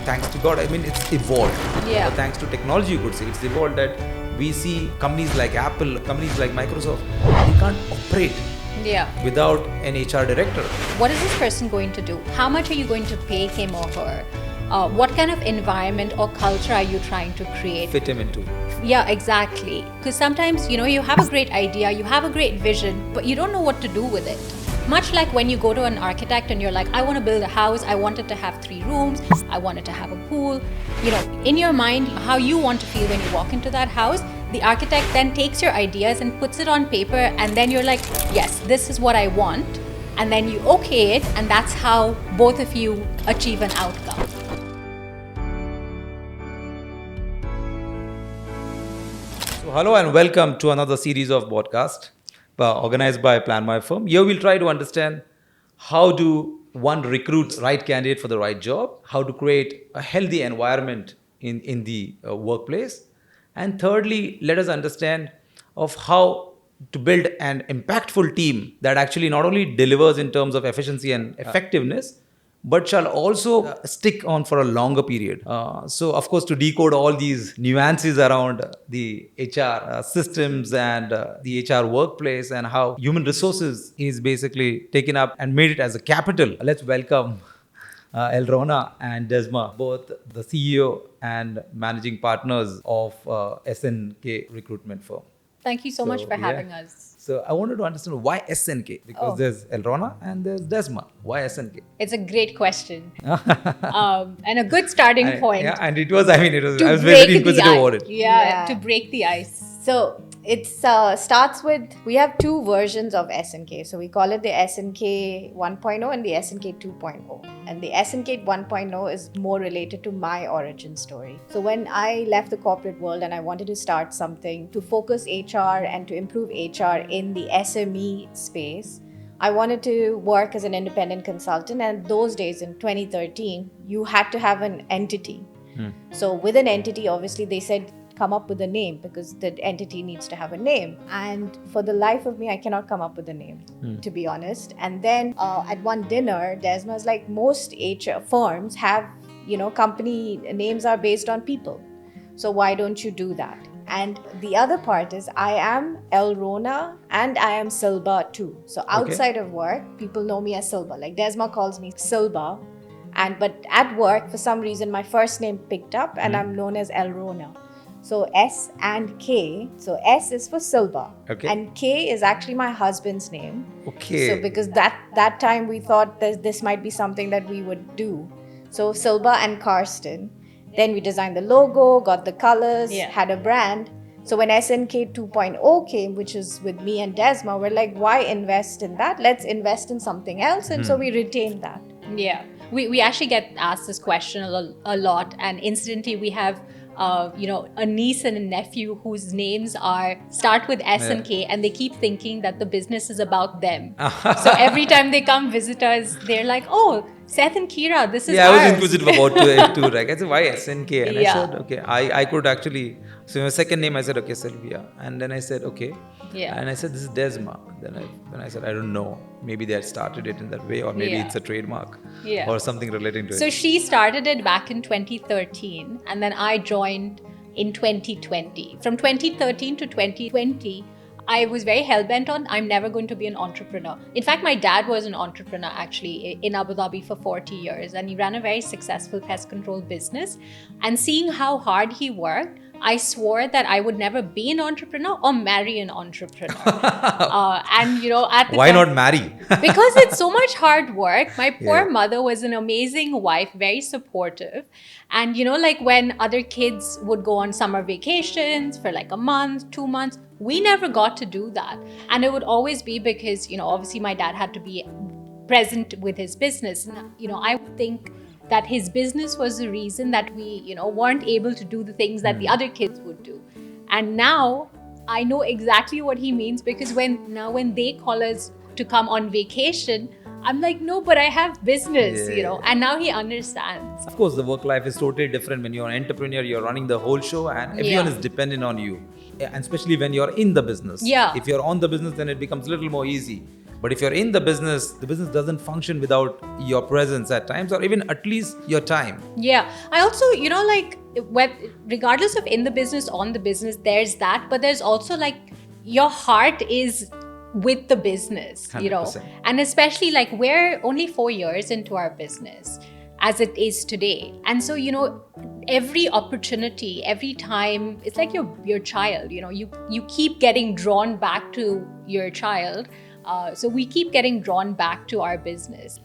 thanks to God, I mean, it's evolved. Yeah. Or thanks to technology, you could say. It's evolved that we see companies like Apple, companies like Microsoft, they can't operate without an HR director. What is this person going to do? How much are you going to pay him or her? What kind of environment or culture are you trying to create? Fit him into. Yeah, exactly. Because sometimes, you have a great idea, you have a great vision, but you don't know what to do with it. Much like when you go to an architect and you're like, I want to build a house, I want it to have 3 rooms, I want it to have a pool. In your mind, how you want to feel when you walk into that house, the architect then takes your ideas and puts it on paper, and then you're like, yes, this is what I want. And then you okay it, and that's how both of you achieve an outcome. So hello and welcome to another series of podcast organized by Plan My Firm. Here we'll try to understand how do one recruit the right candidate for the right job, how to create a healthy environment in the workplace, and thirdly, let us understand of how to build an impactful team that actually not only delivers in terms of efficiency and effectiveness, but shall also stick on for a longer period. So, of course, to decode all these nuances around the HR systems and the HR workplace and how human resources is basically taken up and made it as a capital, let's welcome Elrona and Desma, both the CEO and managing partners of SNK Recruitment Firm. Thank you so much for having us. So I wanted to understand why SNK, because there's Elrona and there's Desma. Why SNK? It's a great question and a good starting point. Yeah, and it was, I was very inquisitive about it. Yeah, to break the ice. So it starts with, we have 2 versions of SNK. So we call it the SNK 1.0 and the SNK 2.0. And the SNK 1.0 is more related to my origin story. So when I left the corporate world and I wanted to start something to focus HR and to improve HR in the SME space, I wanted to work as an independent consultant. And those days in 2013, you had to have an entity. So with an entity, obviously they said, come up with a name because the entity needs to have a name. And for the life of me, I cannot come up with a name, to be honest. And then at one dinner, Desma was like, most HR firms have, company names are based on people. So why don't you do that? And the other part is I am Elrona and I am Silba too. So outside of work, people know me as Silba. Like Desma calls me Silba. But at work, for some reason, my first name picked up and I'm known as Elrona. So S and K. So S is for Silba. And K is actually my husband's name. So because that time we thought that this might be something that we would do. So Silba and Karsten. Then we designed the logo, got the colors, had a brand. So when SNK 2.0 came, which is with me and Desma, we're like, why invest in that? Let's invest in something else. And so we retained that. Yeah. We actually get asked this question a lot. And incidentally, we have a niece and a nephew whose names start with S and K, and they keep thinking that the business is about them. So every time they come visit us, they're like, oh, Seth and Kira, this is ours. I was inquisitive about it too. Right? I said, why SNK? And I said, okay, I could actually, so my second name, I said, okay, Sylvia. And then I said, okay. And I said, this is Desma. Then I said, I don't know. Maybe they had started it in that way, or maybe it's a trademark or something relating to it. So she started it back in 2013, and then I joined in 2020. From 2013 to 2020, I was very hell-bent on, I'm never going to be an entrepreneur. In fact, my dad was an entrepreneur actually in Abu Dhabi for 40 years, and he ran a very successful pest control business. And seeing how hard he worked, I swore that I would never be an entrepreneur or marry an entrepreneur. At the why time, not marry? because it's so much hard work. My poor mother was an amazing wife, very supportive. And like when other kids would go on summer vacations for like a month, 2 months, we never got to do that. And it would always be because, obviously my dad had to be present with his business. And, I would think that his business was the reason that we, weren't able to do the things that the other kids would do. And now I know exactly what he means, because when they call us to come on vacation, I'm like, no, but I have business, and now he understands. Of course, the work life is totally different. When you're an entrepreneur, you're running the whole show and everyone is dependent on you. And especially when you're in the business. If you're on the business, then it becomes a little more easy. But if you're in the business doesn't function without your presence at times, or even at least your time. Yeah. I also, like regardless of in the business, on the business, there's that, but there's also like your heart is with the business, 100%. and especially like we're only 4 years into our business as it is today. And so, every opportunity, every time, it's like your child, you keep getting drawn back to your child. So we keep getting drawn back to our business.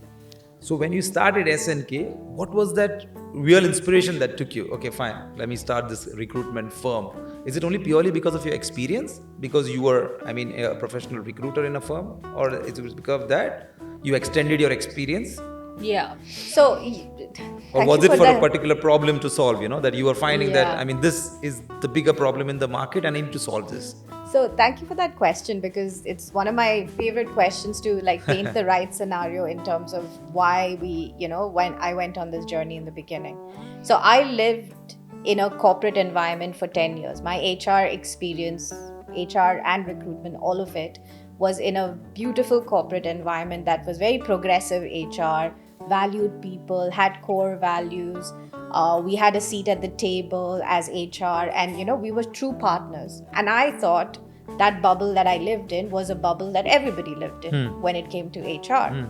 So when you started SNK, what was that real inspiration that took you? Okay, fine, let me start this recruitment firm. Is it only purely because of your experience? Because you were, a professional recruiter in a firm? Or is it because of that you extended your experience? Yeah. So, Or was it for a particular problem to solve, that you were finding Yeah. that, this is the bigger problem in the market and I need to solve this? So thank you for that question, because it's one of my favorite questions to like paint the right scenario in terms of why when I went on this journey in the beginning. So I lived in a corporate environment for 10 years. My HR experience, HR and recruitment, all of it was in a beautiful corporate environment that was very progressive HR, valued people, had core values. We had a seat at the table as HR, and we were true partners. And I thought that bubble that I lived in was a bubble that everybody lived in when it came to HR.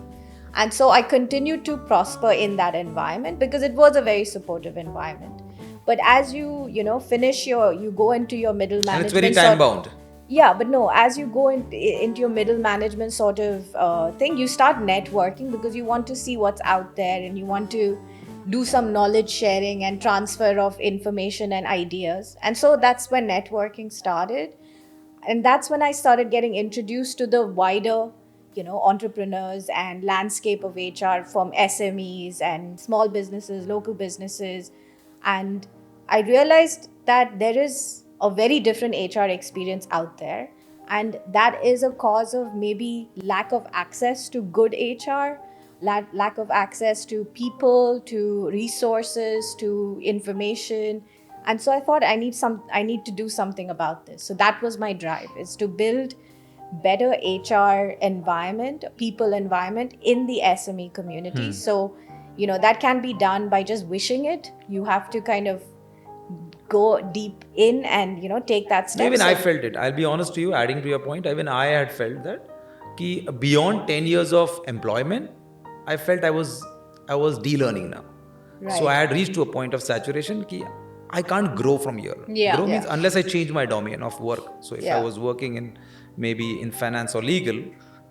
And so I continued to prosper in that environment because it was a very supportive environment. But as you finish you go into your middle management. And it's very time bound. Yeah, but no, as you go into your middle management sort of thing, you start networking because you want to see what's out there and you want to do some knowledge sharing and transfer of information and ideas. And so that's when networking started. And that's when I started getting introduced to the wider, entrepreneurs and landscape of HR, from SMEs and small businesses, local businesses. And I realized that there is a very different HR experience out there. And that is a cause of maybe lack of access to good HR, lack of access to people, to resources, to information. And so I thought I need to do something about this. So that was my drive, is to build better HR environment, people environment in the SME community. So, that can be done by just wishing it. You have to kind of go deep in and take that step. Even I felt it. I'll be honest to you, adding to your point, even I had felt that beyond 10 years of employment, I felt I was de-learning now. Right. So I had reached to a point of saturation I can't grow from here. Yeah. Grow means Yeah. unless I change my domain of work. So if I was working in maybe in finance or legal,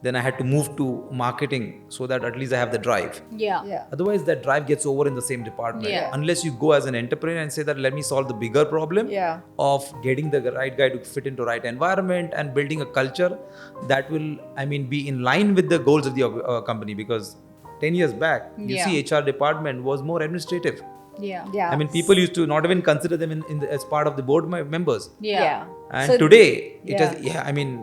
then I had to move to marketing so that at least I have the drive. Yeah. Otherwise, that drive gets over in the same department. Yeah. Unless you go as an entrepreneur and say that let me solve the bigger problem of getting the right guy to fit into right environment and building a culture that will, be in line with the goals of the company. Because 10 years back, you see HR department was more administrative. Yeah. People used to not even consider them as part of the board members. Yeah. And So- today, it has,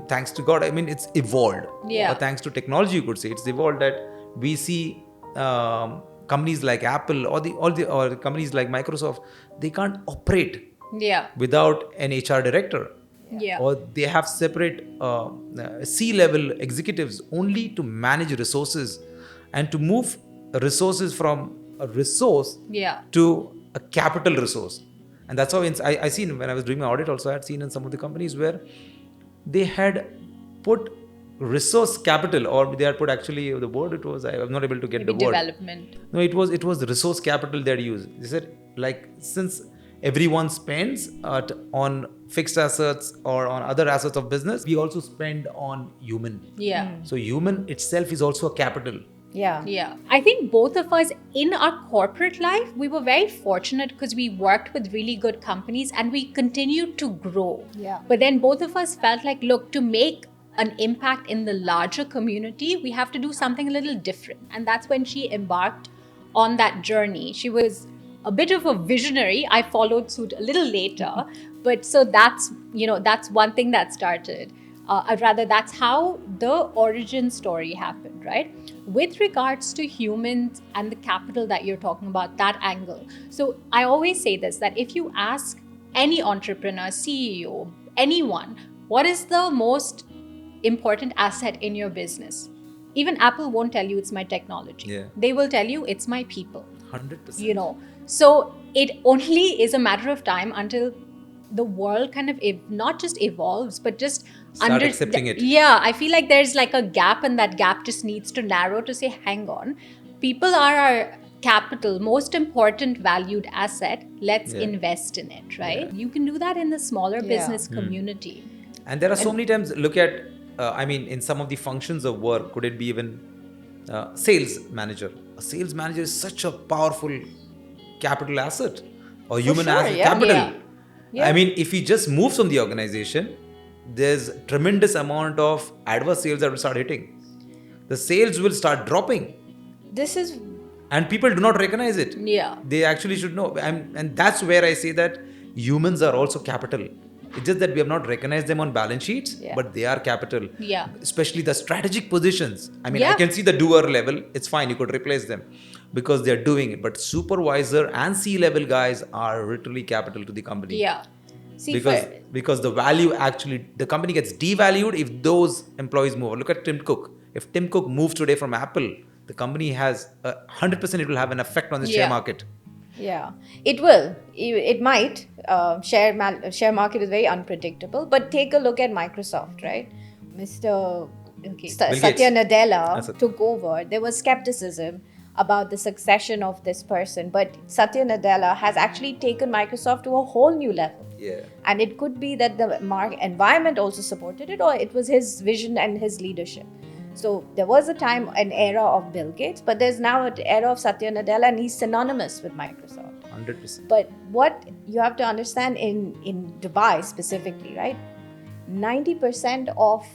thanks to God, it's evolved. Yeah. Or thanks to technology, you could say, it's evolved that we see companies like Apple or or companies like Microsoft, they can't operate Yeah. without an HR director. Yeah. Or they have separate C-level executives only to manage resources and to move resources from a resource Yeah. to a capital resource. And that's how I seen when I was doing my audit also, I had seen in some of the companies where they had put resource capital, or they had put, actually the word it was, I was not able to get Maybe the word. development. No, it was resource capital they had used. They said, like, since everyone spends on fixed assets or on other assets of business, we also spend on human. Yeah. So human itself is also a capital. Yeah. I think both of us in our corporate life, we were very fortunate because we worked with really good companies and we continued to grow. Yeah. But then both of us felt like, look, to make an impact in the larger community, we have to do something a little different. And that's when she embarked on that journey. She was a bit of a visionary. I followed suit a little later. But so that's one thing that started. That's how the origin story happened, right? With regards to humans and the capital that you're talking about, that angle. So I always say this, that if you ask any entrepreneur, CEO, anyone, what is the most important asset in your business? even Apple won't tell you it's my technology. Yeah. They will tell you it's my people. 100%. You know, so it only is a matter of time until the world kind of not just evolves, but just Start accepting it. Yeah, I feel like there's like a gap, and that gap just needs to narrow to say, hang on, people are our capital, most important valued asset. Let's Yeah. invest in it, right? You can do that in the smaller business community. And there are so many times, look at, in some of the functions of work, could it be even sales manager? A sales manager is such a powerful capital asset or human sure, asset, yeah. capital. Yeah. Yeah. If he just moves from the organization, there's tremendous amount of adverse sales that will start hitting. The sales will start dropping. This is And people do not recognize it. Yeah. They actually should know. And that's where I say that humans are also capital. It's just that we have not recognized them on balance sheets, Yeah. but they are capital. Yeah. Especially the strategic positions. I Yeah. can see the doer level. It's fine. You could replace them because they're doing it. But supervisor and C-level guys are literally capital to the company. Yeah. see Because the value actually, the company gets devalued if those employees move. Look at Tim Cook. If Tim Cook moves today from Apple, the company has 100%, it will have an effect on the share Yeah. market. Yeah, it will. It might. Share market is very unpredictable. But take a look at Microsoft, right? Mr. Bill Gates. Satya Nadella That's it. took over. There was skepticism about the succession of this person, but Satya Nadella has actually taken Microsoft to a whole new level. Yeah. And it could be that the environment also supported it, or it was his vision and his leadership. So there was a time, an era of Bill Gates, but there's now an era of Satya Nadella, and he's synonymous with Microsoft. 100%. But what you have to understand in Dubai specifically, right? 90% of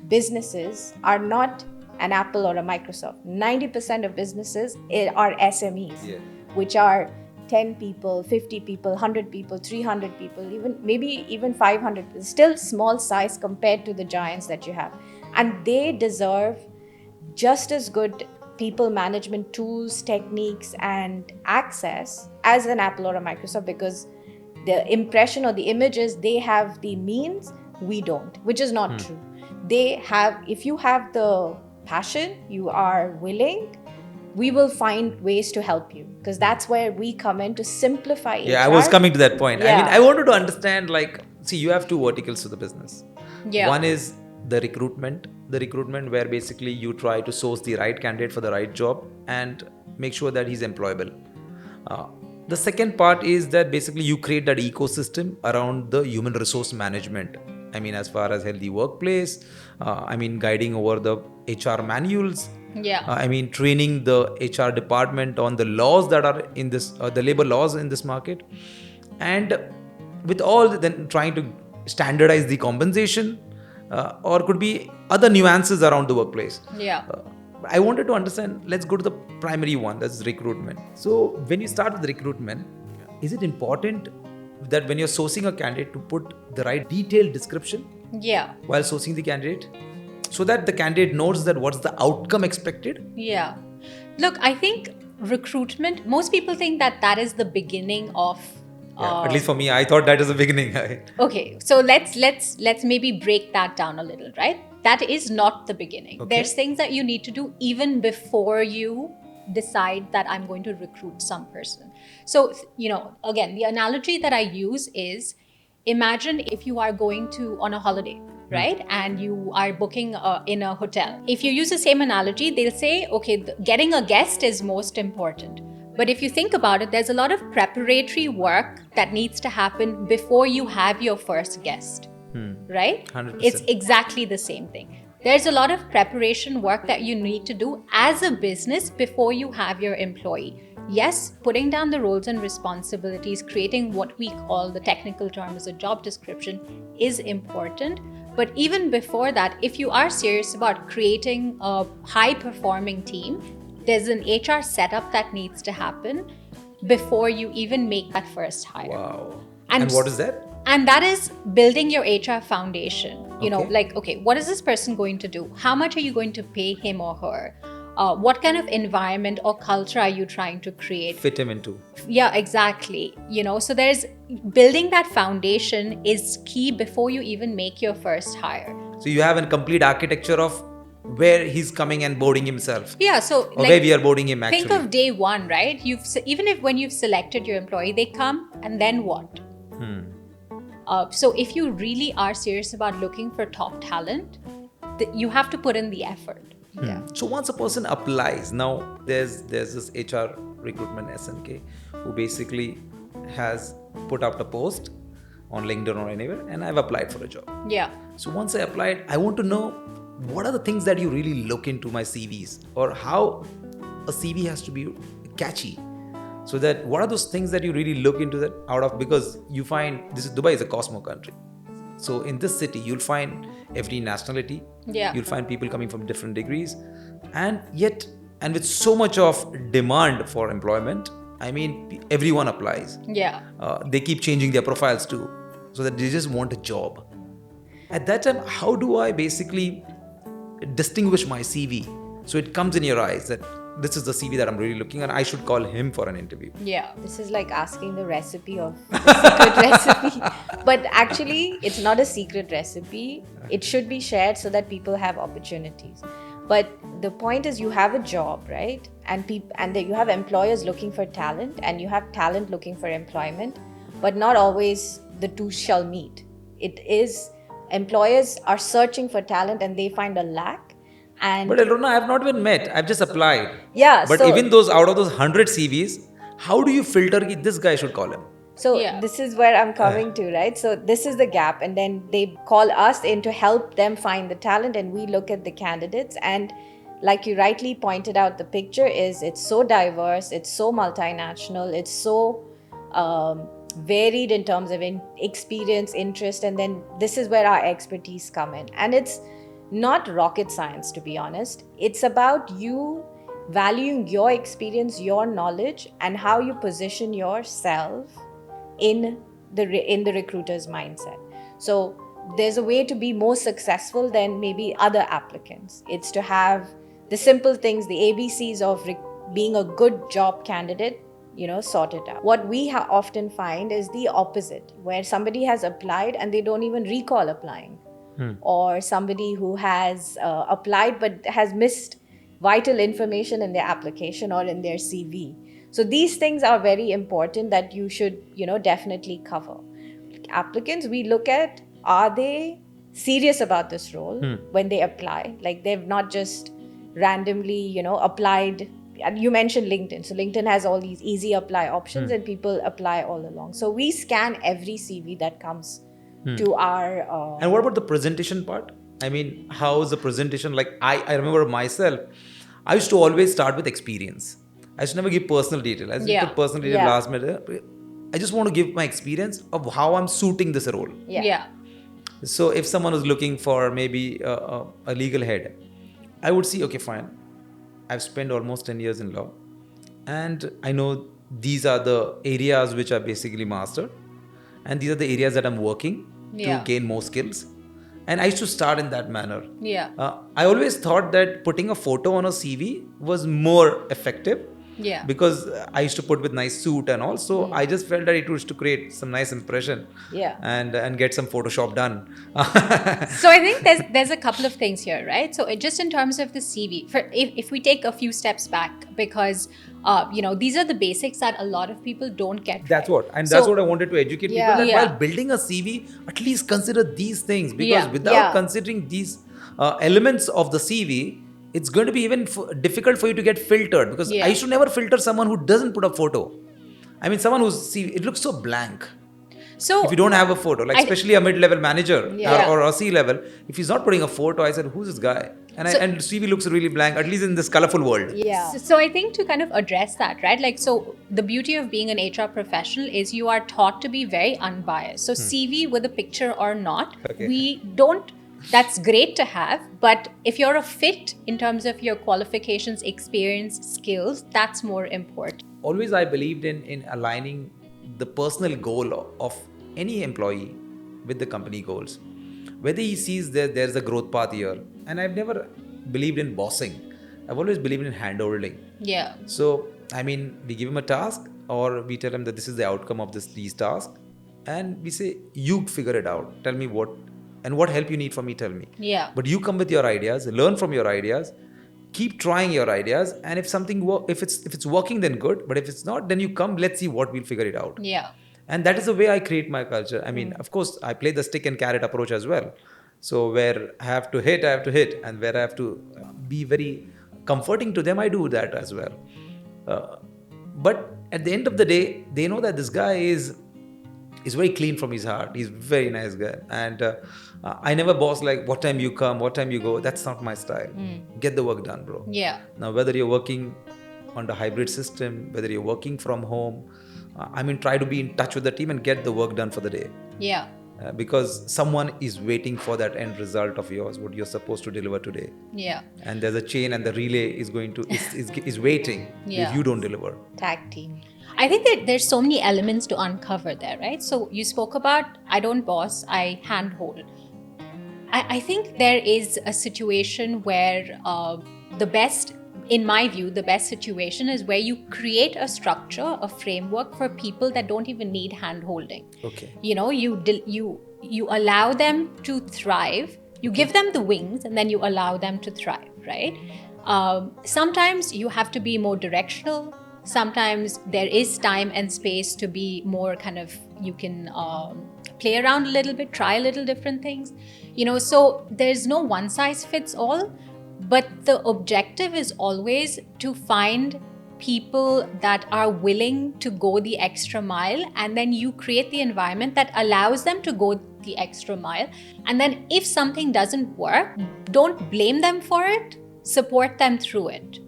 businesses are not an Apple or a Microsoft. 90% of businesses are SMEs, Yeah. which are 10 people, 50 people, 100 people, 300 people, even 500. Still small size compared to the giants that you have. And they deserve just as good people management tools, techniques, and access as an Apple or a Microsoft, because the impression or the image is they have the means, we don't, which is not true. They have, if you have the passion, you are willing, we will find ways to help you, because that's where we come in to simplify HR. Yeah, I was coming to that point. Yeah. I wanted to understand, see, you have two verticals to the business. Yeah. One is the recruitment where basically you try to source the right candidate for the right job and make sure that he's employable. The second part is that basically you create that ecosystem around the human resource management. As far as healthy workplace, guiding over the HR manuals. Yeah. Training the HR department on the laws that are in this, the labor laws in this market. And with all, then trying to standardize the compensation, or could be other nuances around the workplace. Yeah. I wanted to understand, let's go to the primary one, that's recruitment. So when you start with recruitment, is it important that when you're sourcing a candidate to put the right detailed description Yeah. while sourcing the candidate, so that the candidate knows that what's the outcome expected? Yeah. Look, I think recruitment, most people think that is the beginning of At least for me, I thought that is the beginning. Okay, so let's maybe break that down a little, right? That is not the beginning. Okay. There's things that you need to do even before you decide that I'm going to recruit some person. So, again, the analogy that I use is, imagine if you are going on a holiday, right? And you are booking in a hotel. If you use the same analogy, they'll say, okay, getting a guest is most important. But if you think about it, there's a lot of preparatory work that needs to happen before you have your first guest, right? 100%. It's exactly the same thing. There's a lot of preparation work that you need to do as a business before you have your employee. Yes, putting down the roles and responsibilities, creating what we call, the technical term is a job description, is important. But even before that, if you are serious about creating a high-performing team, there's an HR setup that needs to happen before you even make that first hire. Wow. And And what is that? And that is building your HR foundation. Okay. What is this person going to do? How much are you going to pay him or her? What kind of environment or culture are you trying to create? Fit him into. Yeah, exactly. So there's building that foundation is key before you even make your first hire. So you have a complete architecture of where he's coming and boarding himself. Yeah, so Or where we are boarding him actually. think of day one, right? Even if when you've selected your employee, they come and then what? So if you really are serious about looking for top talent, you have to put in the effort. Yeah. So once a person applies, now there's this HR recruitment SNK who basically has put out a post on LinkedIn or anywhere, and I've applied for a job. Yeah. So once I applied, I want to know what are the things that you really look into my CVs, or how a CV has to be catchy. So that what are those things that you really look into that out of, because you find Dubai is a cosmo country. So in this city, you'll find every nationality. Yeah. You'll find people coming from different degrees, and with so much of demand for employment, I mean, everyone applies. Yeah. They keep changing their profiles too, so that they just want a job. At that time, how do I basically distinguish my CV so it comes in your eyes that this is the CV that I'm really looking at? I should call him for an interview. Yeah. This is like asking the recipe of the secret recipe. But actually, it's not a secret recipe. It should be shared so that people have opportunities. But the point is, you have a job, right? And you have employers looking for talent, and you have talent looking for employment. But not always the two shall meet. It is employers are searching for talent and they find a lack. And But Elrona, I have not been met. I've just applied. yeah, But so, even out of those 100 CVs, how do you filter this guy should call him? So Yeah. this is where I'm coming to, right? So this is the gap, and then they call us in to help them find the talent, and we look at the candidates. And like you rightly pointed out, the picture is it's so diverse, it's so multinational, it's so varied in terms of experience, interest, and then this is where our expertise come in. And it's not rocket science, to be honest. It's about you valuing your experience, your knowledge, and how you position yourself in the recruiter's mindset. So there's a way to be more successful than maybe other applicants. It's to have the simple things, the ABCs of being a good job candidate, sorted out. What we often find is the opposite, where somebody has applied and they don't even recall applying, or somebody who has applied but has missed vital information in their application or in their CV. So these things are very important that you should, definitely cover. Applicants, we look at, are they serious about this role when they apply? Like they've not just randomly, applied. You mentioned LinkedIn. So LinkedIn has all these easy apply options and people apply all along. So we scan every CV that comes to our... And what about the presentation part? I mean, how is the presentation? Like I remember myself, I used to always start with experience. I used to never give personal detail. I used to put personal detail last minute. I just want to give my experience of how I'm suiting this role. Yeah. So if someone is looking for maybe a legal head, I would see, okay, fine. I've spent almost 10 years in law, and I know these are the areas which are basically mastered, and these are the areas that I'm working to gain more skills. And I used to start in that manner. Yeah. I always thought that putting a photo on a CV was more effective. Yeah. Because I used to put with nice suit and all, so I just felt that it was to create some nice impression. Yeah. And get some Photoshop done. So I think there's a couple of things here, right? So just in terms of the CV, if we take a few steps back, because these are the basics that a lot of people don't get. That's right. that's what I wanted to educate people that Yeah. while building a CV, at least consider these things, because Yeah. without considering these elements of the CV, it's going to be even difficult for you to get filtered, because I used to never filter someone who doesn't put a photo. I mean, someone who's CV, it looks so blank. So If you don't have a photo, like especially a mid-level manager or a C-level, if he's not putting a photo, I said, who's this guy? And CV looks really blank, at least in this colorful world. Yeah. So I think to kind of address that, right? Like, so the beauty of being an HR professional is you are taught to be very unbiased. So CV with a picture or not, that's great to have, but if you're a fit in terms of your qualifications, experience, skills, that's more important. Always I believed in aligning the personal goal of any employee with the company goals. Whether he sees that there's a growth path here, and I've never believed in bossing. I've always believed in hand-holding. Yeah. So, I mean, we give him a task, or we tell him that this is the outcome of these tasks, and we say, you figure it out. Tell me what And what help you need from me, tell me. Yeah. But you come with your ideas, learn from your ideas, keep trying your ideas, and if something if it's working, then good. But if it's not, then you come. Let's see what we'll figure it out. Yeah. And that is the way I create my culture. I mean, of course, I play the stick and carrot approach as well. So where I have to hit, and where I have to be very comforting to them, I do that as well. But at the end of the day, they know that this guy is very clean from his heart. He's a very nice guy. And I never boss like, what time you come, what time you go. That's not my style. Get the work done, bro. Yeah. Now, whether you're working on the hybrid system, whether you're working from home, try to be in touch with the team and get the work done for the day. Yeah. Because someone is waiting for that end result of yours, what you're supposed to deliver today. Yeah. And there's a chain, and the relay is going to is waiting Yeah. if you don't deliver. Tag team. I think that there's so many elements to uncover there, right? So you spoke about, I don't boss, I handhold. I think there is a situation where the best, in my view, the best situation is where you create a structure, a framework for people that don't even need hand-holding. Okay. You know, you allow them to thrive. You give them the wings, and then you allow them to thrive, right? Sometimes you have to be more directional. Sometimes there is time and space to be more kind of, you can play around a little bit, try a little different things. You know, so there's no one size fits all. But the objective is always to find people that are willing to go the extra mile, and then you create the environment that allows them to go the extra mile. And then if something doesn't work, don't blame them for it, support them through it.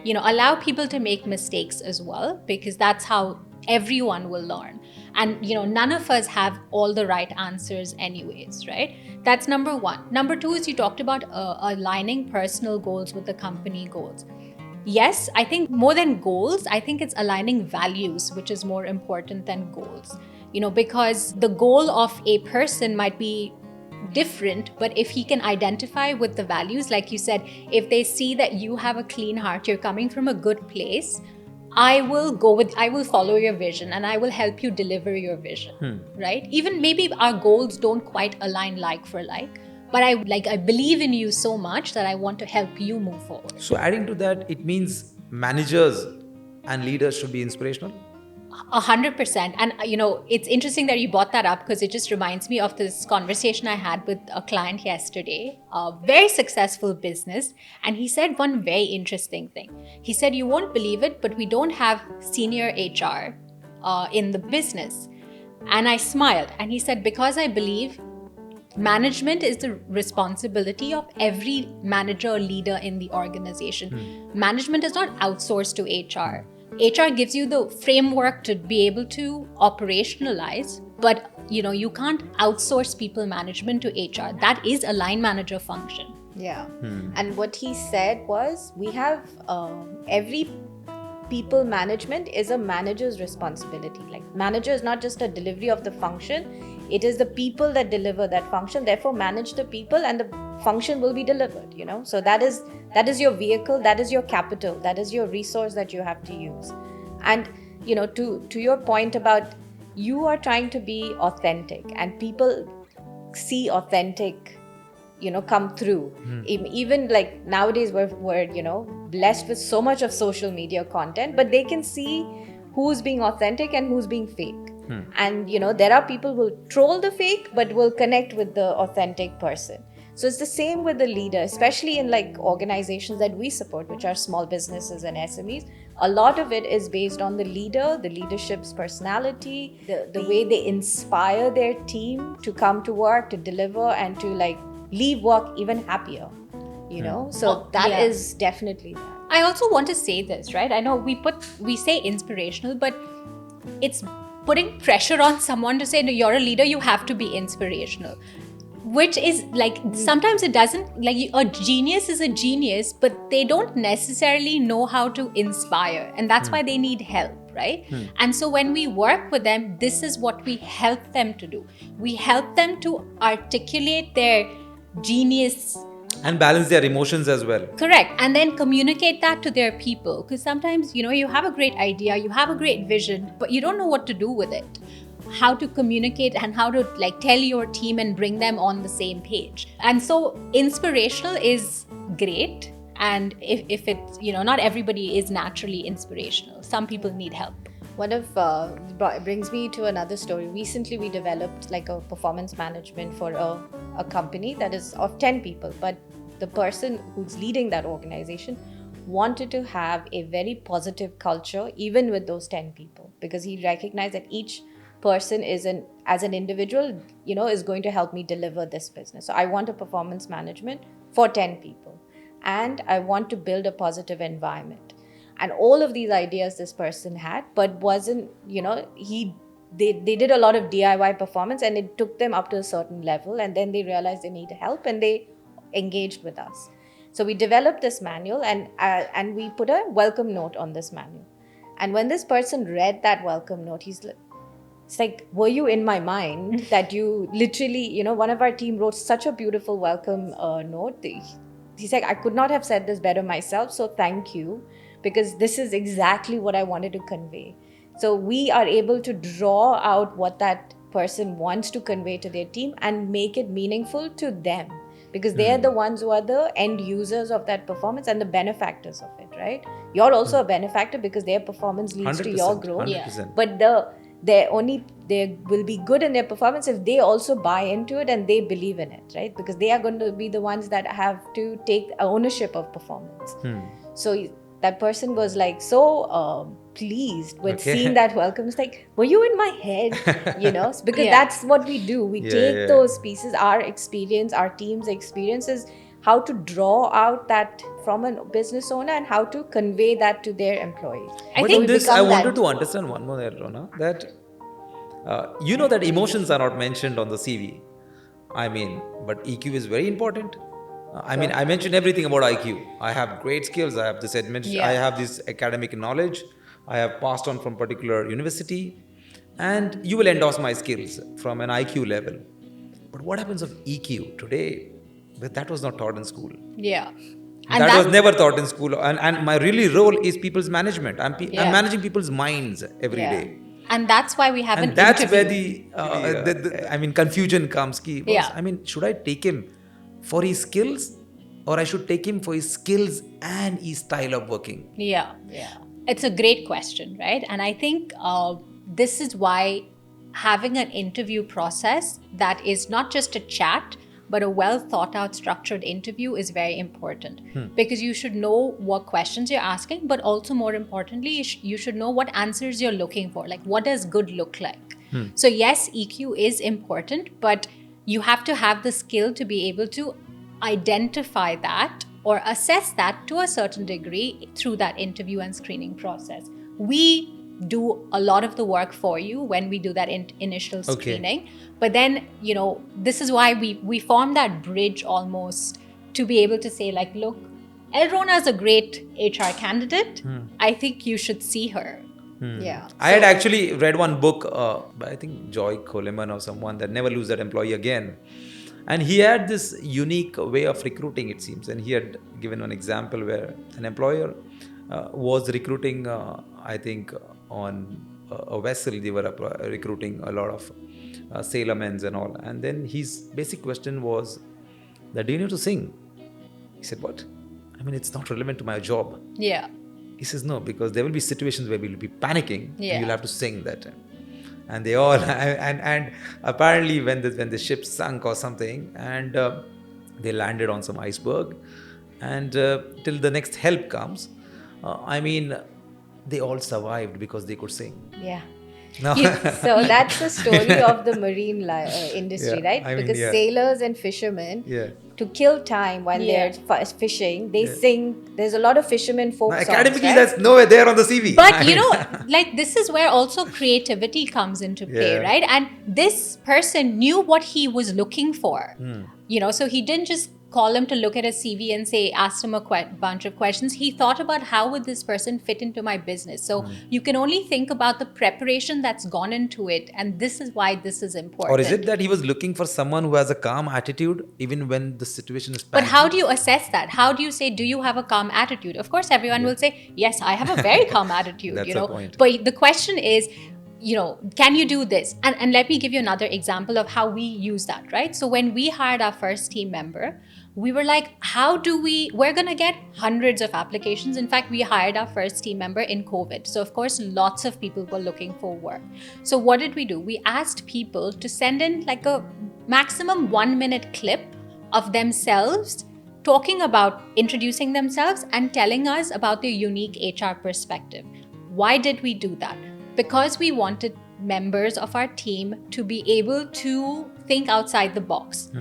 You know, allow people to make mistakes as well, because that's how everyone will learn. And, you know, none of us have all the right answers anyways, right? That's number one. Number two is you talked about aligning personal goals with the company goals. Yes, I think more than goals, I think it's aligning values, which is more important than goals. You know, because the goal of a person might be different, but if he can identify with the values, like you said, if they see that you have a clean heart, you're coming from a good place, I will follow your vision, and I will help you deliver your vision, right? Even maybe our goals don't quite align like for like, but I believe in you so much that I want to help you move forward. So adding to that, it means managers and leaders should be inspirational. 100%. And, you know, it's interesting that you brought that up, because it just reminds me of this conversation I had with a client yesterday, a very successful business. And he said one very interesting thing. He said, you won't believe it, but we don't have senior HR in the business. And I smiled. And he said, because I believe management is the responsibility of every manager or leader in the organization. Management is not outsourced to HR. HR gives you the framework to be able to operationalize, but you know, you can't outsource people management to HR. That is a line manager function. Yeah. And what he said was, we have every people management is a manager's responsibility. Like, manager is not just a delivery of the function, it is the people that deliver that function. Therefore, manage the people and the function will be delivered, you know. So that is your vehicle, that is your capital, that is your resource that you have to use. And, you know, to your point about, you are trying to be authentic, and people see authentic, you know, come through. Even like nowadays we're you know, blessed with so much of social media content, but they can see who's being authentic and who's being fake. And, you know, there are people who troll the fake but will connect with the authentic person. So it's the same with the leader, especially in like organizations that we support, which are small businesses and SMEs. A lot of it is based on the leader, the leadership's personality, the way they inspire their team to come to work, to deliver, and to like leave work even happier, you know. So that is definitely that. I also want to say this, right? I know we say inspirational, but it's putting pressure on someone to say, no, you're a leader, you have to be inspirational. Which is like, sometimes it doesn't, like, a genius is a genius, but they don't necessarily know how to inspire. And that's why they need help, right? And so when we work with them, this is what we help them to do. We help them to articulate their genius. And balance their emotions as well. Correct. And then communicate that to their people. Because sometimes, you know, you have a great idea, you have a great vision, but you don't know what to do with it. how to communicate and how to like tell your team and bring them on the same page. And so inspirational is great. And if it's, not everybody is naturally inspirational. Some people need help. Brings me to another story. Recently, we developed like a performance management for a company that is of 10 people, but the person who's leading that organization wanted to have a very positive culture even with those 10 people, because he recognized that each person as an individual, is going to help me deliver this business. So I want a performance management for 10 people, and I want to build a positive environment. And all of these ideas this person had, but wasn't, they did a lot of DIY performance, and it took them up to a certain level, and then they realized they need help, and they engaged with us. So we developed this manual, and we put a welcome note on this manual. And when this person read that welcome note, it's like, were you in my mind that you literally, one of our team wrote such a beautiful welcome note. He's like, I could not have said this better myself, so thank you, because this is exactly what I wanted to convey. So we are able to draw out what that person wants to convey to their team and make it meaningful to them, because they are the ones who are the end users of that performance and the benefactors of it, right? You're also a benefactor because their performance leads to your growth. 100%. But they will be good in their performance if they also buy into it and they believe in it, right? Because they are going to be the ones that have to take ownership of performance. So that person was like so pleased with seeing that welcome. It's like, were you in my head? Because that's what we do. We take those pieces, our experience, our team's experiences, how to draw out that from a business owner and how to convey that to their employees. But in this, I wanted to understand one more there, Rona, that that emotions are not mentioned on the CV. But EQ is very important. I mentioned everything about IQ. I have great skills. I have this I have this academic knowledge. I have passed on from particular university, and you will endorse my skills from an IQ level. But what happens of EQ today? But that was not taught in school. Yeah. And that was never taught in school. And my really role is people's management. I'm managing people's minds every day. And that's why we have an interview. And that's where the confusion comes. Should I take him for his skills, or I should take him for his skills and his style of working? Yeah. It's a great question, right? And I think this is why having an interview process that is not just a chat, but a well thought out structured interview is very important, because you should know what questions you're asking, but also more importantly, you should know what answers you're looking for. Like, what does good look like? So yes, EQ is important, but you have to have the skill to be able to identify that or assess that to a certain degree through that interview and screening process. We do a lot of the work for you when we do that initial screening. But then, this is why we form that bridge almost to be able to say, like, look, Elrona is a great HR candidate. I think you should see her. Yeah. I had actually read one book by, I think, Joy Coleman or someone, that Never Lose That Employee Again. And he had this unique way of recruiting, it seems. And he had given an example where an employer was recruiting, I think, on a vessel. They were recruiting a lot of sailormen and all. And then his basic question was that, do you know to sing? He said, what? It's not relevant to my job. Yeah. He says, no, because there will be situations where we'll be panicking. And you'll have to sing that time. And they all, and apparently when the ship sunk or something, and they landed on some iceberg, and till the next help comes, they all survived because they could sing. Yeah. No. So that's the story of the marine industry, right? Because sailors and fishermen, to kill time while they're fishing, they sing. There's a lot of fishermen folk songs. Academically, right? that's nowhere there on the CV. But this is where also creativity comes into play, right? And this person knew what he was looking for. So he didn't just call him to look at a CV and asked him a bunch of questions. He thought about how would this person fit into my business. So you can only think about the preparation that's gone into it. And this is why this is important. Or is it that he was looking for someone who has a calm attitude even when the situation is But how do you assess that? How do you say, do you have a calm attitude? Of course, everyone will say, yes, I have a very calm attitude. That's the point. But the question is, can you do this? And let me give you another example of how we use that, right? So when we hired our first team member, we were like, we're going to get hundreds of applications. In fact, we hired our first team member in COVID. So of course, lots of people were looking for work. So what did we do? We asked people to send in like a maximum 1-minute clip of themselves talking about introducing themselves and telling us about their unique HR perspective. Why did we do that? Because we wanted members of our team to be able to think outside the box,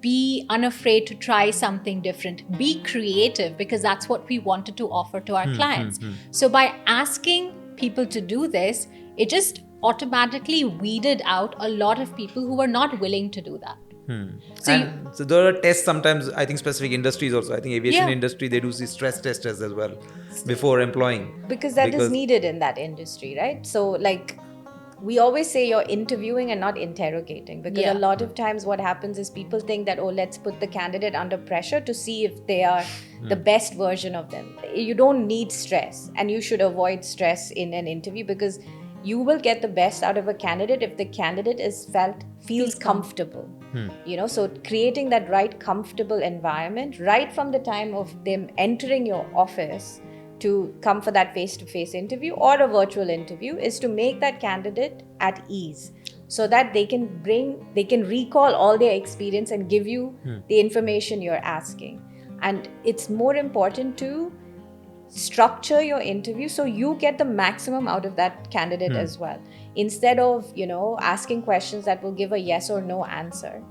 be unafraid to try something different, be creative, because that's what we wanted to offer to our clients. So by asking people to do this, it just automatically weeded out a lot of people who were not willing to do that. So there are tests sometimes, I think specific industries also. I think aviation Yeah. industry, they do see stress testers as well before employing. Because that is needed in that industry, right? So like we always say you're interviewing and not interrogating, because Yeah. a lot of times what happens is people think that, oh, let's put the candidate under pressure to see if they are the best version of them. You don't need stress, and you should avoid stress in an interview, because you will get the best out of a candidate if the candidate feels comfortable. So creating that right comfortable environment right from the time of them entering your office to come for that face-to-face interview or a virtual interview is to make that candidate at ease, so that they can recall all their experience and give you the information you're asking. And it's more important to structure your interview so you get the maximum out of that candidate as well, instead of asking questions that will give a yes or no answer.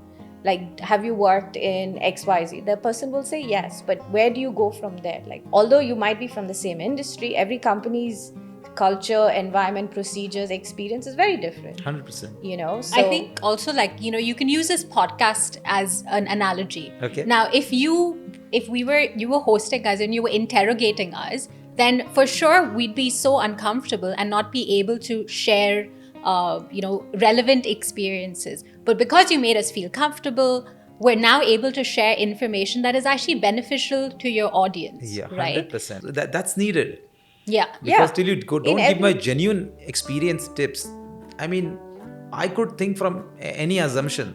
Like, have you worked in XYZ? The person will say yes, but where do you go from there? Like, although you might be from the same industry, every company's culture, environment, procedures, experience is very different. 100%. So I think also, like, you can use this podcast as an analogy. Okay. Now, if you were hosting us and you were interrogating us, then for sure we'd be so uncomfortable and not be able to share relevant experiences. But because you made us feel comfortable, we're now able to share information that is actually beneficial to your audience. Yeah, right? 100%. That's needed. Yeah. Because Yeah. till you don't give my genuine experience tips, I mean, I could think from any assumption,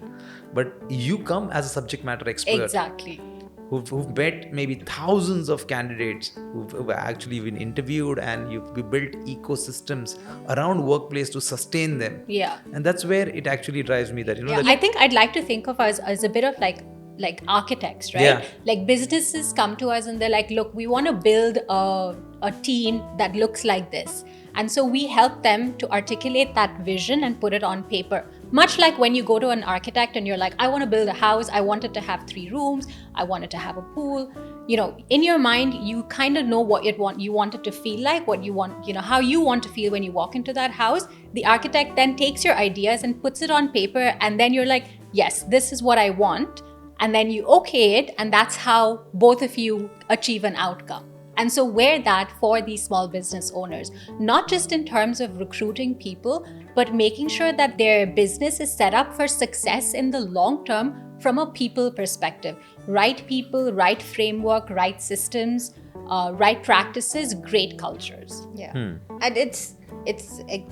but you come as a subject matter expert. Exactly. Who've met maybe thousands of candidates who've actually been interviewed, and you've built ecosystems around workplace to sustain them. Yeah. And that's where it actually drives me that, Yeah, I think I'd like to think of us as a bit of like architects, right? Yeah. Like businesses come to us and they're like, look, we want to build a team that looks like this. And so we help them to articulate that vision and put it on paper. Much like when you go to an architect and you're like, I want to build a house, I want it to have 3 rooms, I want it to have a pool. In your mind, you kind of know what you want it to feel like, what you want, how you want to feel when you walk into that house. The architect then takes your ideas and puts it on paper, and then you're like, yes, this is what I want. And then you okay it, and that's how both of you achieve an outcome. And so wear that for these small business owners, not just in terms of recruiting people, but making sure that their business is set up for success in the long term from a people perspective. Right people, right framework, right systems, right practices, great cultures. Yeah. And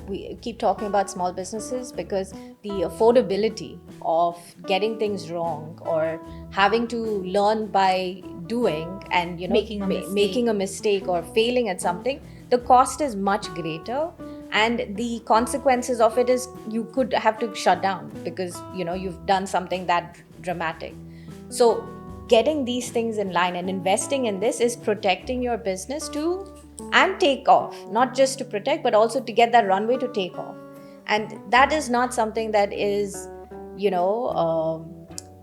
we keep talking about small businesses because the affordability of getting things wrong or having to learn by doing and making a mistake or failing at something, the cost is much greater, and the consequences of it is you could have to shut down because you've done something that dramatic. So getting these things in line and investing in this is protecting your business and take off, not just to protect but also to get that runway to take off. And that is not something that is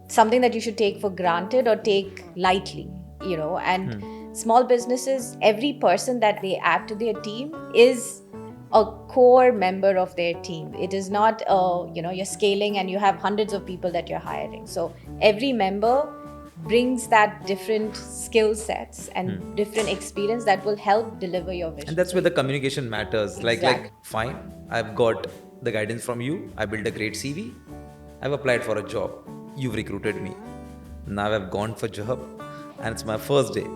something that you should take for granted or take lightly, and small businesses, every person that they add to their team is a core member of their team. It is not you're scaling and you have hundreds of people that you're hiring. So every member brings that different skill sets and different experience that will help deliver your vision. And that's where the communication matters. Exactly. Like fine, I've got the guidance from you, I built a great CV, I've applied for a job, you've recruited me, now I've gone for job and it's my first day.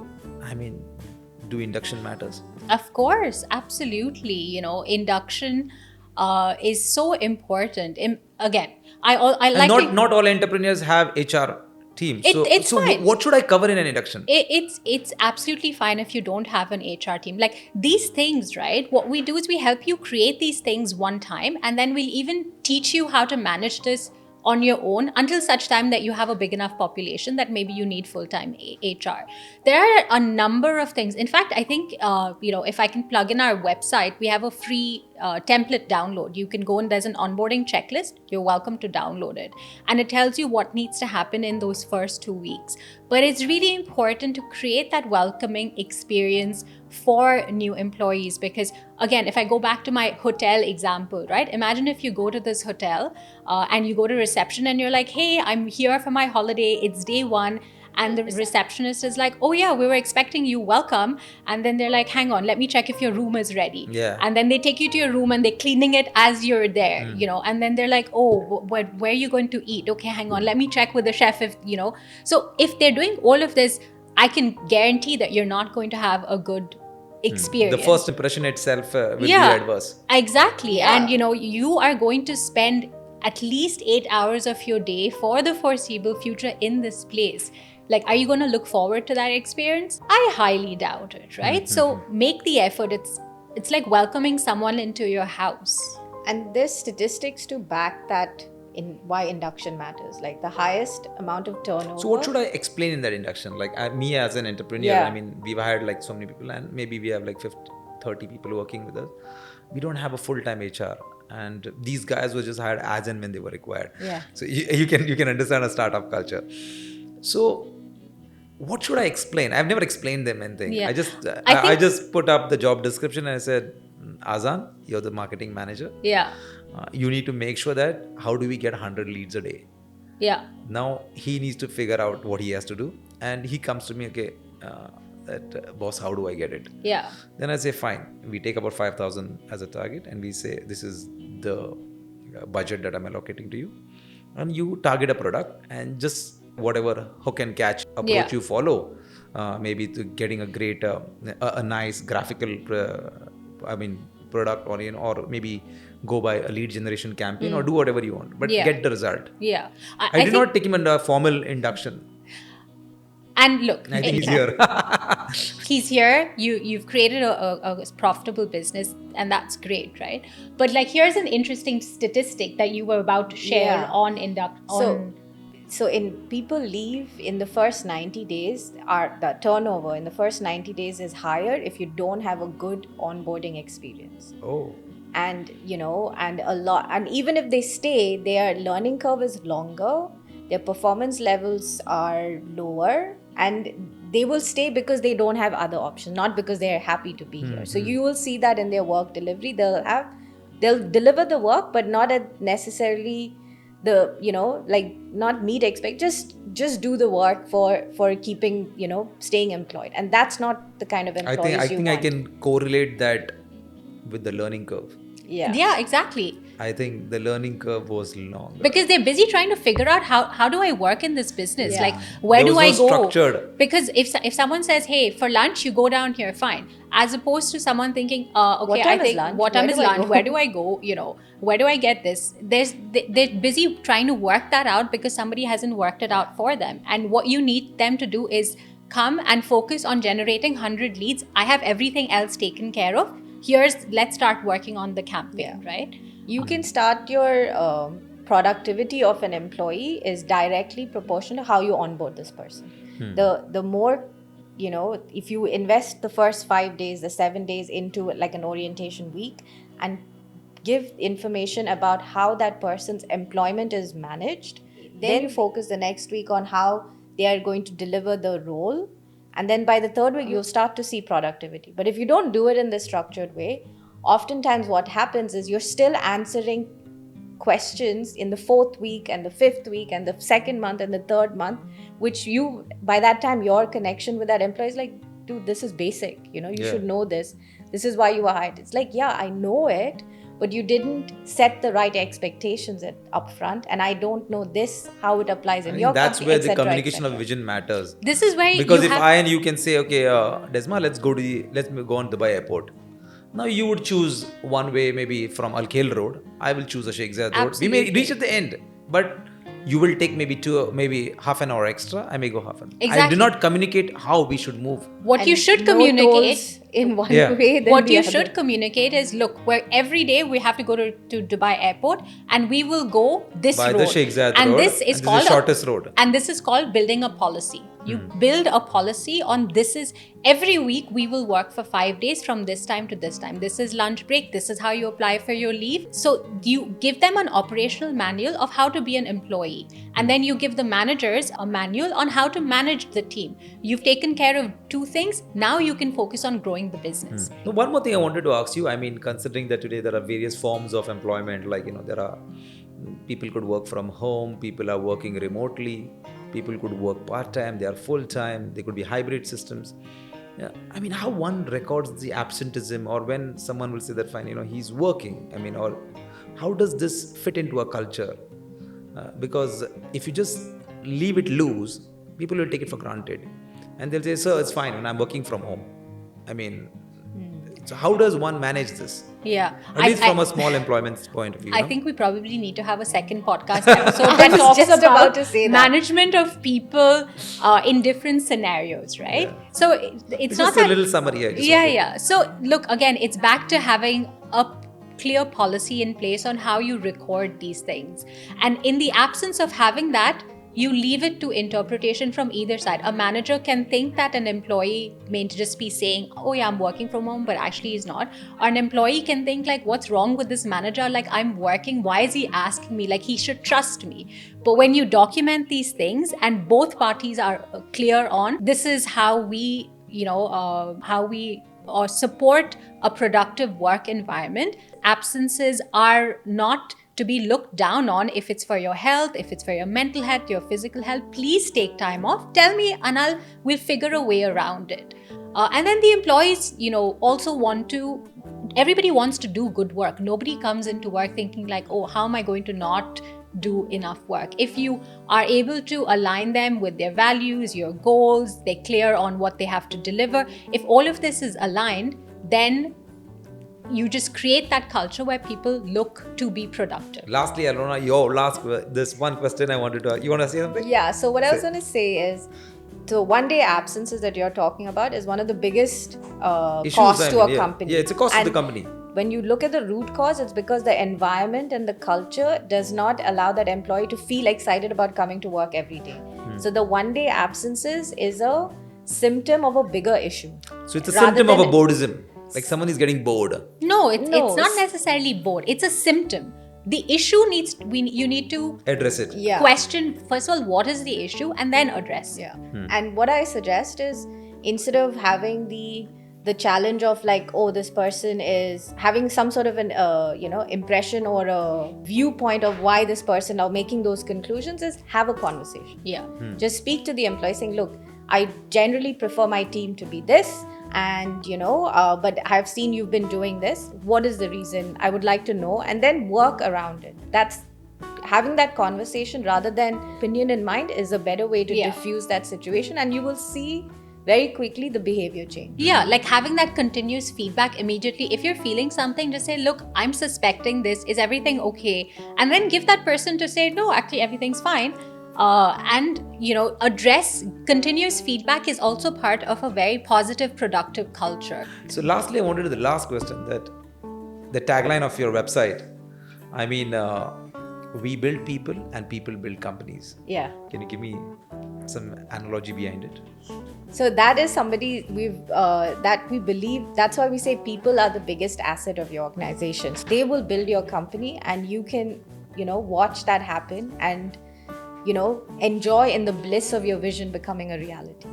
I mean, do induction matters? Of course, absolutely. Induction is so important. Again, I And like not to, not all entrepreneurs have HR teams. it's So fine. what should I cover in an induction? It's absolutely fine if you don't have an HR team. Like these things, right? What we do is we help you create these things one time, and then we'll even teach you how to manage this on your own until such time that you have a big enough population that maybe you need full-time HR. There are a number of things. In fact, I think if I can plug in our website, we have a free template download. You can go and there's an onboarding checklist. You're welcome to download it, and it tells you what needs to happen in those first 2 weeks. But it's really important to create that welcoming experience for new employees, because again, if I go back to my hotel example, right? Imagine if you go to this hotel and you go to reception and you're like, hey, I'm here for my holiday, it's day one, and the receptionist is like, oh yeah, we were expecting you, welcome. And then they're like, hang on, let me check if your room is ready. Yeah. And then they take you to your room and they're cleaning it as you're there, and then they're like, oh, where are you going to eat? Okay, hang on, let me check with the chef if so if they're doing all of this, I can guarantee that you're not going to have a good experience. The first impression itself will be adverse. Exactly. And you are going to spend at least 8 hours of your day for the foreseeable future in this place. Like, are you going to look forward to that experience? I highly doubt it, right? So make the effort. It's like welcoming someone into your house. And there's statistics to back that in why induction matters. Like the highest amount of turnover. So what should I explain in that induction? Like me as an entrepreneur, I mean, we've hired like so many people, and maybe we have like 30 people working with us. We don't have a full-time HR, and these guys were just hired as and when they were required. Yeah. So you can understand a startup culture. So what should I explain? I've never explained them anything. Yeah. I just put up the job description and I said, Azan, you're the marketing manager. Yeah. You need to make sure that how do we get 100 leads a day? Yeah. Now he needs to figure out what he has to do, and he comes to me, okay, boss, how do I get it? Yeah. Then I say, fine. We take about 5,000 as a target, and we say this is the budget that I'm allocating to you, and you target a product and just whatever hook and catch approach you follow, maybe to getting a great, a nice graphical, product or maybe go by a lead generation campaign or do whatever you want, but get the result. Yeah. I did not take him under a formal induction. And look, I think he's here. He's here. You've created a profitable business, and that's great, right? But like, here's an interesting statistic that you were about to share on So in people leave in the first 90 days, the turnover in the first 90 days is higher if you don't have a good onboarding experience. Oh. And and even if they stay, their learning curve is longer, their performance levels are lower, and they will stay because they don't have other options, not because they're happy to be here. So you will see that in their work delivery. They'll deliver the work, but not at necessarily not meet expect, just do the work for keeping, staying employed. And that's not the kind of employees I think want. I can correlate that with the learning curve. Yeah, exactly. I think the learning curve was long. Because they're busy trying to figure out how do I work in this business? Yeah. Like, where There do was I no go? structured. Because if someone says, hey, for lunch you go down here, fine. As opposed to someone thinking, okay, What time I is think lunch? what time Where is do I lunch? go? Where do I go? Where do I get this? They're busy trying to work that out because somebody hasn't worked it out for them. And what you need them to do is come and focus on generating 100 leads. I have everything else taken care of. Let's start working on the campaign, right? You can start your productivity of an employee is directly proportional to how you onboard this person. The more, if you invest the first 5 days, the 7 days into like an orientation week and give information about how that person's employment is managed, then you focus the next week on how they are going to deliver the role. And then by the third week, you'll start to see productivity. But if you don't do it in this structured way, oftentimes what happens is you're still answering questions in the 4th week and the 5th week and the 2nd month and the 3rd month, which by that time, your connection with that employee is like, dude, this is basic. You should know this. This is why you were hired. It's like, yeah, I know it, but you didn't set the right expectations up front. And I don't know how it applies in your that's company, where the et cetera, communication et of cetera. vision matters. This is where Because if I and you can say, okay, Desma, let's go on Dubai airport. Now you would choose one way, maybe from Al Khail Road. I will choose a Sheikh Zayed Road. We may Absolutely. reach at the end, but you will take maybe half an hour extra. I may go half an hour. I do Exactly. not communicate how we should move. What you And should no communicate. tolls in one Yeah. way. Then What the you other. should communicate is, look, every day we have to go to Dubai airport, and we will go this By road. the Sheikh Zayed and Road, this is and this is called the shortest road. And this is called building a policy. You build a policy on this is every week we will work for 5 days from this time to this time. This is lunch break. This is how you apply for your leave. So you give them an operational manual of how to be an employee, and then you give the managers a manual on how to manage the team. You've taken care of two things. Now you can focus on growing the business. Now, one more thing I wanted to ask you. I mean, considering that today there are various forms of employment, like, there are people could work from home, people are working remotely, people could work part-time, they are full-time, they could be hybrid systems. Yeah, I mean, how one records the absenteeism, or when someone will say that, fine, he's working, I mean, or how does this fit into a culture? Because if you just leave it loose, people will take it for granted. And they'll say, sir, it's fine when I'm working from home. I mean, so how does one manage this? Yeah. At least from a small employment point of view. I think we probably need to have a second podcast episode that I was talks just about about to say that. management of people in different scenarios, right? Yeah. So it's not just a that, little summary. yeah. So look, again, it's back to having a clear policy in place on how you record these things. And in the absence of having that, you leave it to interpretation from either side. A manager can think that an employee may just be saying, oh yeah, I'm working from home, but actually he's not. Or an employee can think like, what's wrong with this manager? Like, I'm working, why is he asking me? Like, he should trust me. But when you document these things and both parties are clear on, this is how we, or support a productive work environment. Absences are not to be looked down on. If it's for your health, if it's for your mental health, your physical health, please take time off. Tell me and we'll figure a way around it. And then the employees, also everybody wants to do good work. Nobody comes into work thinking like, oh, how am I going to not do enough work? If you are able to align them with their values, your goals, they're clear on what they have to deliver. If all of this is aligned, then you just create that culture where people look to be productive. Lastly, Alona, this one question I wanted to ask. You want to say something? Yeah, so what I was going to say is, the one-day absences that you're talking about is one of the biggest costs to a company. Yeah, it's a cost to And the company. when you look at the root cause, it's because the environment and the culture does not allow that employee to feel excited about coming to work every day. So the one-day absences is a symptom of a bigger issue. So it's a rather symptom of a than- boredom. Like someone is getting bored. No, it's No. not necessarily bored. It's a symptom. The issue you need to Address it. Yeah. question, first of all, what is the issue, and then address. Yeah. And what I suggest is, instead of having the challenge of like, oh, this person is having some sort of an impression or a viewpoint of why this person are making those conclusions, is have a conversation. Yeah. Just speak to the employee saying, look, I generally prefer my team to be this, and but I've seen you've been doing this. What is the reason? I would like to know, and then work around it. That's having that conversation rather than opinion in mind is a better way to diffuse that situation, and you will see very quickly the behavior change. Yeah, like having that continuous feedback immediately. If you're feeling something, just say, look, I'm suspecting this. Is everything okay? And then give that person to say, no, actually, everything's fine. And address continuous feedback is also part of a very positive, productive culture. So lastly, I wanted to the last question, that the tagline of your website, I mean, we build people and people build companies. Yeah. Can you give me some analogy behind it? So that is somebody that we believe, that's why we say people are the biggest asset of your organization. They will build your company, and you can, watch that happen and, enjoy in the bliss of your vision becoming a reality.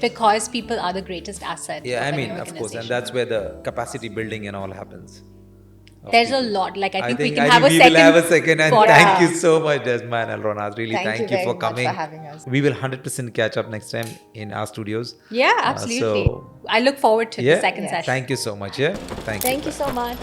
Because people are the greatest asset. Yeah, I of mean, any of course, and organization. that's where the capacity building and all happens. There's a lot. Like I think we can I have think a we second. will have a second. And podcast. thank you so much, Desma and Alronaz. Really, thank you very for much coming. for having us. We will 100% catch up next time in our studios. Yeah, absolutely. So, I look forward to the second session. Thank you so much. Yeah, thank you. Thank you so much.